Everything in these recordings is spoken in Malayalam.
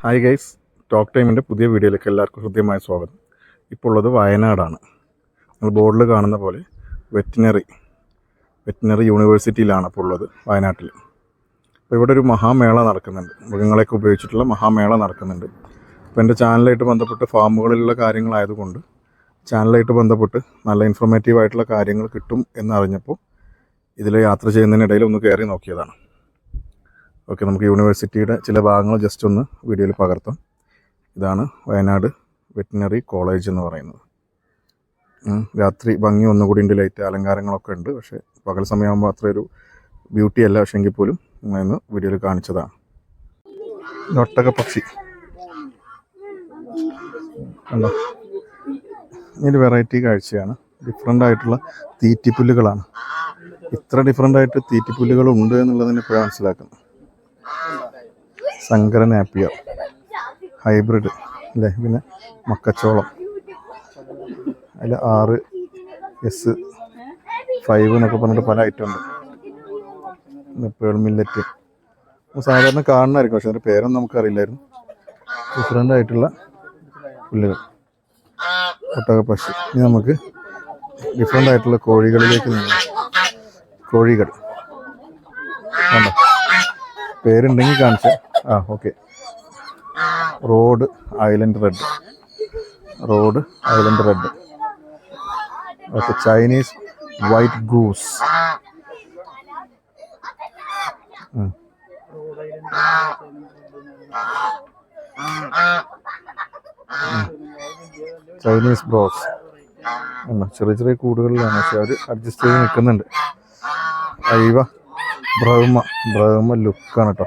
ഹായ് ഗൈസ്, ടോക്ക് ടൈമിൻ്റെ പുതിയ വീഡിയോയിലേക്ക് എല്ലാവർക്കും ഹൃദ്യമായ സ്വാഗതം. ഇപ്പോൾ ഉള്ളത് വയനാടാണ്. നിങ്ങൾ ബോർഡിൽ കാണുന്ന പോലെ വെറ്റിനറി യൂണിവേഴ്സിറ്റിയിലാണ് ഇപ്പോൾ ഉള്ളത്, വയനാട്ടിൽ. അപ്പോൾ ഇവിടെ ഒരു മഹാമേള നടക്കുന്നുണ്ട്, മൃഗങ്ങളെയൊക്കെ ഉപയോഗിച്ചിട്ടുള്ള മഹാമേള നടക്കുന്നുണ്ട്. അപ്പോൾ എൻ്റെ ചാനലായിട്ട് ബന്ധപ്പെട്ട് ഫാമുകളിലുള്ള കാര്യങ്ങളായതുകൊണ്ട് ചാനലായിട്ട് ബന്ധപ്പെട്ട് നല്ല ഇൻഫോർമേറ്റീവ് ആയിട്ടുള്ള കാര്യങ്ങൾ കിട്ടും എന്നറിഞ്ഞപ്പോൾ ഇതിൽ യാത്ര ചെയ്യുന്നതിനിടയിൽ ഒന്ന് കയറി നോക്കിയതാണ്. ഓക്കെ, നമുക്ക് യൂണിവേഴ്സിറ്റിയുടെ ചില ഭാഗങ്ങൾ ജസ്റ്റ് ഒന്ന് വീഡിയോയിൽ പകർത്താം. ഇതാണ് വയനാട് വെറ്റിനറി കോളേജ് എന്ന് പറയുന്നത്. രാത്രി ഭംഗി ഒന്നുകൂടി ഉണ്ട്, ലൈറ്റ് അലങ്കാരങ്ങളൊക്കെ ഉണ്ട്. പക്ഷേ പകൽ സമയമാകുമ്പോൾ അത്ര ഒരു ബ്യൂട്ടി അല്ല. പക്ഷേ എങ്കിൽ പോലും ഇന്ന് വീഡിയോയിൽ കാണിച്ചതാണ്. ഒട്ടകപ്പക്ഷി കണ്ടോ, ഇതൊരു വെറൈറ്റി കാഴ്ചയാണ്. ഡിഫറെൻ്റ് ആയിട്ടുള്ള തീറ്റിപ്പുല്ലുകളാണ്. ഇത്ര ഡിഫറെൻ്റ് ആയിട്ട് തീറ്റിപ്പുല്ലുകളുണ്ട് എന്നുള്ളതിന് ഇപ്പോഴാണ് മനസ്സിലാക്കുന്നത്. സങ്കരൻ ആപ്പിയ ഹൈബ്രിഡ് അല്ലേ, പിന്നെ മക്കച്ചോളം, അതിൽ 6S5 എന്നൊക്കെ പറഞ്ഞിട്ട് പല ഐറ്റം ഉണ്ട്. പേൾ മില്ലറ്റ് സാധാരണ കാണുന്നതായിരിക്കും, പക്ഷെ അതിൻ്റെ പേരൊന്നും നമുക്കറിയില്ലായിരുന്നു. ഡിഫറെൻ്റ് ആയിട്ടുള്ള പുല്ലുകൾ. ഒട്ടകപ്പക്ഷി. ഇനി നമുക്ക് ഡിഫറെൻ്റ് ആയിട്ടുള്ള കോഴികളിലേക്ക് നീങ്ങാം. കോഴികൾ കണ്ടോ, പേരുണ്ടെങ്കിൽ കാണിച്ചാൽ. Okay, Rhode Island red. Okay, Chinese white goose. Chinese ബ്രോസ്. ചെറിയ ചെറിയ കൂടുകളിലാണ്, പക്ഷെ അവർ അഡ്ജസ്റ്റ് ചെയ്ത് നിൽക്കുന്നുണ്ട്. അയവ ബ്രഹ്മ ലുക്കാണ് കേട്ടോ.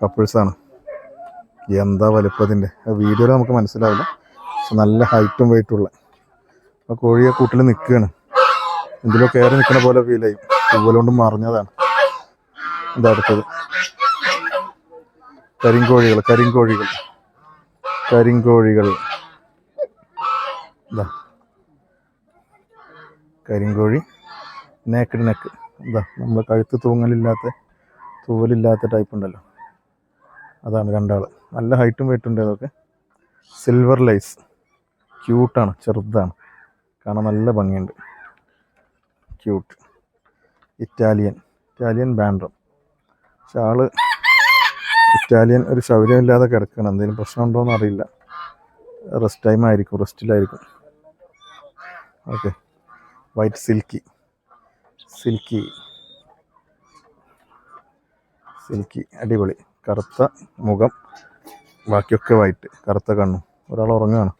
കപ്പിൾസാണ്. എന്താ വലുപ്പത്തിൻ്റെ, വീഡിയോയിൽ നമുക്ക് മനസ്സിലാവില്ല, പക്ഷെ നല്ല ഹൈറ്റും വെയിറ്റുള്ള. ആ കോഴിയെ കൂട്ടിൽ നിൽക്കുകയാണ്. എന്തിലോ കയറി നിൽക്കുന്ന പോലെ ഫീൽ ചെയ്യും. പൂവലുകൊണ്ട് മറിഞ്ഞതാണ്. എന്താ അടുത്തത്? കരിങ്കോഴികൾ. ഇതാ കരിങ്കോഴി, നെക്ക്. എന്താ നമ്മൾ കഴുത്ത് തൂവലില്ലാത്ത ടൈപ്പ് ഉണ്ടല്ലോ, അതാണ് രണ്ടാൾ. നല്ല ഹൈറ്റും വെയിറ്റുണ്ട്. അതൊക്കെ സിൽവർ ലൈസ്. ക്യൂട്ടാണ്, ചെറുതാണ്, കാണാൻ നല്ല ഭംഗിയുണ്ട്. ക്യൂട്ട്. ഇറ്റാലിയൻ ബാൻഡ്രം. പക്ഷെ ആള് ഇറ്റാലിയൻ ഒരു ശൗര്യമില്ലാതെ കിടക്കണം. എന്തെങ്കിലും പ്രശ്നമുണ്ടോയെന്ന് അറിയില്ല. റെസ്റ്റിലായിരിക്കും. ഓക്കെ, വൈറ്റ് സിൽക്കി അടിപൊളി. കറുത്ത മുഖം, ബാക്കിയൊക്കെ വൈറ്റ്, കറുത്ത കണ്ണും. ഒരാൾ ഉറങ്ങുകയാണ്.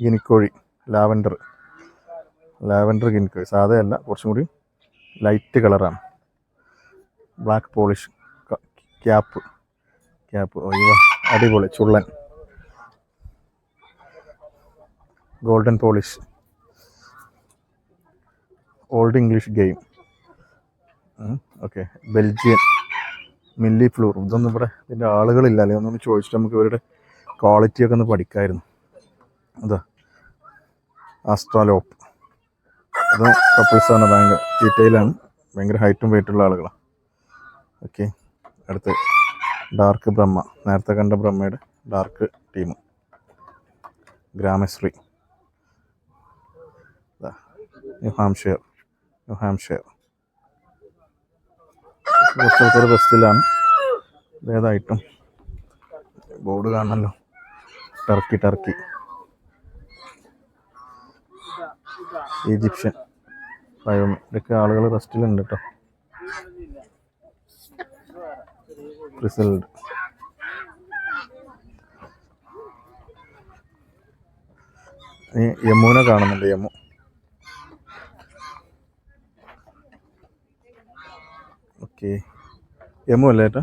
ഗിനിക്കോഴി, ലാവൻഡർ ഗിനിക്കോഴി. സാധയല്ല, കുറച്ചും കൂടി ലൈറ്റ് കളറാണ്. Black polish cap. അടിപൊളി ചുള്ളൻ. Golden polish. Old English game. Okay, Belgian mille fleur. ഇതൊന്നും ഇവിടെ ഇതിൻ്റെ ആളുകളില്ല, അല്ലെങ്കിൽ ഒന്നൊന്ന് ചോദിച്ചിട്ട് നമുക്ക് ഇവരുടെ ക്വാളിറ്റിയൊക്കെ ഒന്ന് പഠിക്കാമായിരുന്നു. അതാ ആസ്ട്രാലോപ്പ്. അത് കപ്പിൾസാണ്, ഭയങ്കര ഡീറ്റെയിലാണ്, ഭയങ്കര ഹൈറ്റും വെയിറ്റുള്ള ആളുകളാണ്. ഓക്കെ, അടുത്ത് ഡാർക്ക് ബ്രഹ്മ. നേരത്തെ കണ്ട ബ്രഹ്മയുടെ dark team. Gramasree. New Hampshire. കുറച്ച് ആൾക്കാർ ബെസ്റ്റിലാണ്. ഏതായിട്ടും ബോർഡ് കാണണമല്ലോ. ടർക്കി. ഈജിപ്ഷ്യൻ. ഇതൊക്കെ ആളുകൾ റെസ്റ്റിലുണ്ട് കേട്ടോ. റിസൾട്ട്. യമുന കാണുന്നുണ്ട്. ഓക്കെ, യമു അല്ലേ ഏട്ടാ?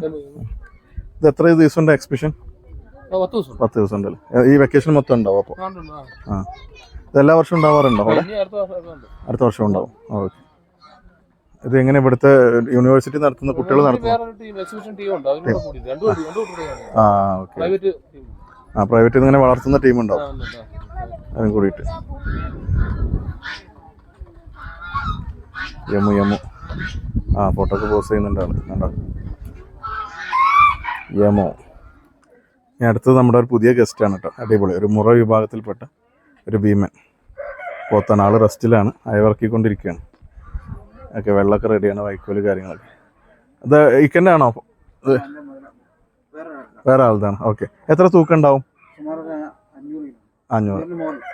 ഇത് എത്ര ദിവസമുണ്ട് എക്സിബിഷൻ? 10 ദിവസം ഉണ്ടല്ലേ? ഈ വെക്കേഷൻ മൊത്തം ഉണ്ടാവും അപ്പോൾ? ഇത് എല്ലാ വർഷവും ഉണ്ടാവാറുണ്ടോ അവിടെ? അടുത്ത വർഷം ഉണ്ടാവും. ഓക്കെ, ഇത് എങ്ങനെ ഇവിടുത്തെ യൂണിവേഴ്സിറ്റി നടത്തുന്ന കുട്ടികൾ നടത്തുന്നു? ഓക്കെ, പ്രൈവറ്റിൽ നിന്ന് ഇങ്ങനെ വളർത്തുന്ന ടീമുണ്ടാവും, അതും കൂടിയിട്ട്. യമു ഫോട്ടോക്ക് പോസ്റ്റ് ചെയ്യുന്നുണ്ട് ആള്. കണ്ടോ, യമോ. ഇനി അടുത്തത് നമ്മുടെ ഒരു പുതിയ ഗസ്റ്റാണ് കേട്ടോ. അടിപൊളി ഒരു മുറ വിഭാഗത്തിൽപ്പെട്ട ഒരു ഭീമൻ പോത്താണ്. ആൾ റെസ്റ്റിലാണ്, അയവിറക്കിക്കൊണ്ടിരിക്കുകയാണ്. ഓക്കെ, വെള്ളമൊക്കെ റെഡിയാണ്, വൈക്കോല് കാര്യങ്ങളൊക്കെ. അത് ഇക്കൻ്റെ ആണോ? ഇത് വേറെ ആളുതാണ്. ഓക്കെ, എത്ര തൂക്കം ഉണ്ടാവും? 500.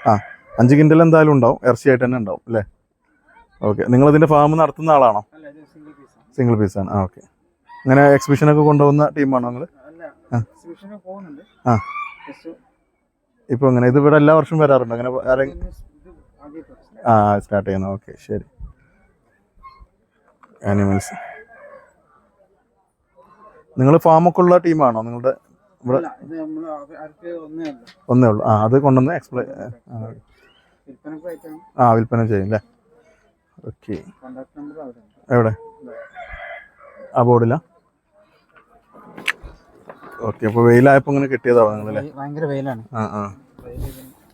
ആ, 5 കിൻഡൽ എന്തായാലും ഉണ്ടാവും, ഇറച്ചിയായിട്ട് തന്നെ ഉണ്ടാവും അല്ലേ? ഓക്കെ, നിങ്ങളിതിൻ്റെ ഫാം നടത്തുന്ന ആളാണോ? സിംഗിൾ പീസാണ്. ആ, ഓക്കെ. അങ്ങനെ എക്സിബിഷനൊക്കെ കൊണ്ടുപോകുന്ന ടീമാണോ നിങ്ങൾ? ആ, ഇപ്പോൾ അങ്ങനെ ഇത് ഇവിടെ എല്ലാ വർഷവും വരാറുണ്ട് അങ്ങനെ സ്റ്റാർട്ട് ചെയ്യുന്നത്? ഓക്കെ, ശരി. ആനിമൽസ് നിങ്ങൾ ഫാമൊക്കെ ഉള്ള ടീമാണോ നിങ്ങളുടെ ഇവിടെ? ഒന്നേ ഉള്ളൂ. ആ, അത് കൊണ്ടുവന്ന് വിൽപ്പന ചെയ്യും അല്ലേ? ഓക്കെ, എവിടെ? ആ ബോർഡിലാ? ഓക്കെ, അപ്പോൾ വെയിലായപ്പോൾ ഇങ്ങനെ കിട്ടിയതാവും നിങ്ങളല്ലേ? ഭയങ്കര വെയിലാണ്.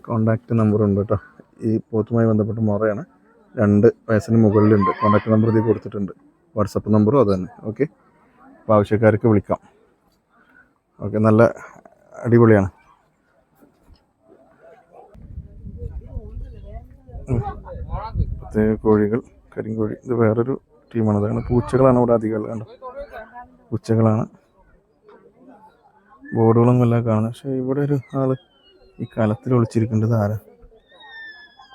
കോണ്ടാക്ട് നമ്പർ ഉണ്ട് കേട്ടോ. ഈ പോത്തുമായി ബന്ധപ്പെട്ട് മുറയാണ്, 2 വയസ്സിന് മുകളിലുണ്ട്. കോണ്ടാക്ട് നമ്പർ ഇതിൽ കൊടുത്തിട്ടുണ്ട്, വാട്സപ്പ് നമ്പറും അത് തന്നെ. ഓക്കെ, അപ്പോൾ ആവശ്യക്കാർക്ക് വിളിക്കാം. ഓക്കെ, നല്ല അടിപൊളിയാണ്. പ്രത്യേക കോഴികൾ, കരിങ്കോഴി. ഇത് വേറൊരു ടീമാണ്. അതാണ് പൂച്ചകളാണ് ഇവിടെ അധികം ഉള്ളത്. കണ്ടോ, പൂച്ചകളാണ്. ബോർഡുകളും എല്ലാം കാണുന്നത്. പക്ഷേ ഇവിടെ ഒരു ആള് ഈ കലത്തിൽ ഒളിച്ചിരിക്കേണ്ടത് ആരാ?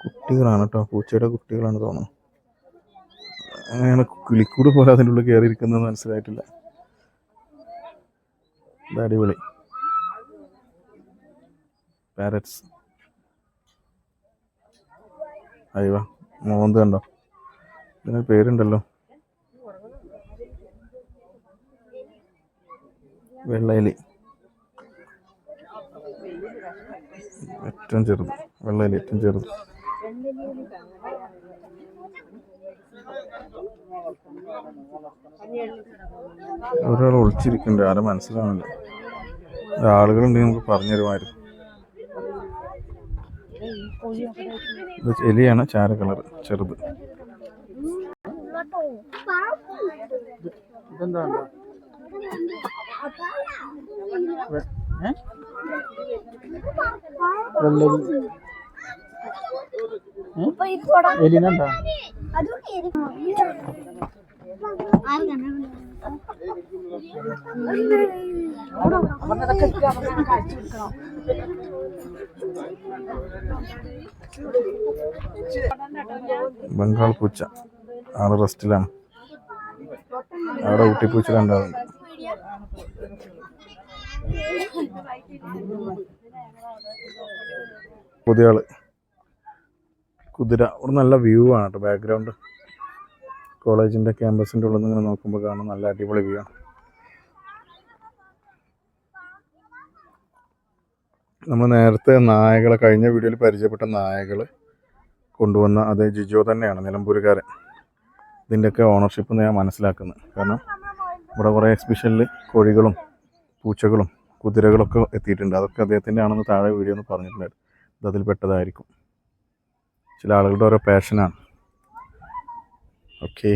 കുട്ടികളാണ് കേട്ടോ, പൂച്ചയുടെ കുട്ടികളാണ് തോന്നുന്നു. അങ്ങനെയാണ് കിളിക്കൂട് പോലെ അതിൻ്റെ ഉള്ളിൽ കയറിയിരിക്കുന്നത് മനസ്സിലായിട്ടില്ല. ഇത് അടിപൊളി പാരറ്റ്സ്. അയ്യോ, മോന്ത് കണ്ടോ? ഇതിന് പേരുണ്ടല്ലോ, വെള്ളയിലി. ഏറ്റവും ചെറുത് വെള്ളയിലി, ഏറ്റവും ചെറുത്. ഒരാൾ ഒളിച്ചിരിക്കുന്നുണ്ട്, ആരും മനസ്സിലാവുന്നില്ല. ആളുകളുണ്ടെങ്കിൽ നമുക്ക് പറഞ്ഞു തരുമായിരുന്നു. ഇത് എലിയാണ്, ചാര കളർ, ചെറുത്. എലിനുണ്ടോ? ബംഗാൾ പൂച്ച, ആള് റെസ്റ്റിലാണ്. അവിടെ ഊട്ടിപ്പൂച്ച രണ്ടാളുണ്ട്. പുതിയ ആള് കുതിര. ഇവിടെ നല്ല വ്യൂ ആണ് കേട്ടോ, ബാക്ക്ഗ്രൗണ്ട് കോളേജിൻ്റെ ക്യാമ്പസിൻ്റെ ഉള്ളിൽ നിന്ന് ഇങ്ങനെ നോക്കുമ്പോൾ കാണാൻ നല്ല അടിപൊളി വ്യൂ ആണ്. നമ്മൾ നേരത്തെ നായകളെ കഴിഞ്ഞ വീഡിയോയിൽ പരിചയപ്പെട്ട നായകൾ കൊണ്ടുവന്ന അതേ ജിജോ തന്നെയാണ്, നിലമ്പൂരുകാരൻ. ഇതിൻ്റെയൊക്കെ ഓണർഷിപ്പ് ഞാൻ മനസ്സിലാക്കുന്നത്. കാരണം ഇവിടെ കുറേ എക്സിബിഷനിൽ കോഴികളും പൂച്ചകളും കുതിരകളൊക്കെ എത്തിയിട്ടുണ്ട്. അതൊക്കെ അദ്ദേഹത്തിൻ്റെ ആണെന്ന് താഴെ വീഡിയോ ഒന്ന് പറഞ്ഞിട്ടുണ്ടായിരുന്നു. ഇത് അതിൽ പെട്ടതായിരിക്കും. ചില ആളുകളുടെ ഓരോ പാഷനാണ്. ഓക്കെ.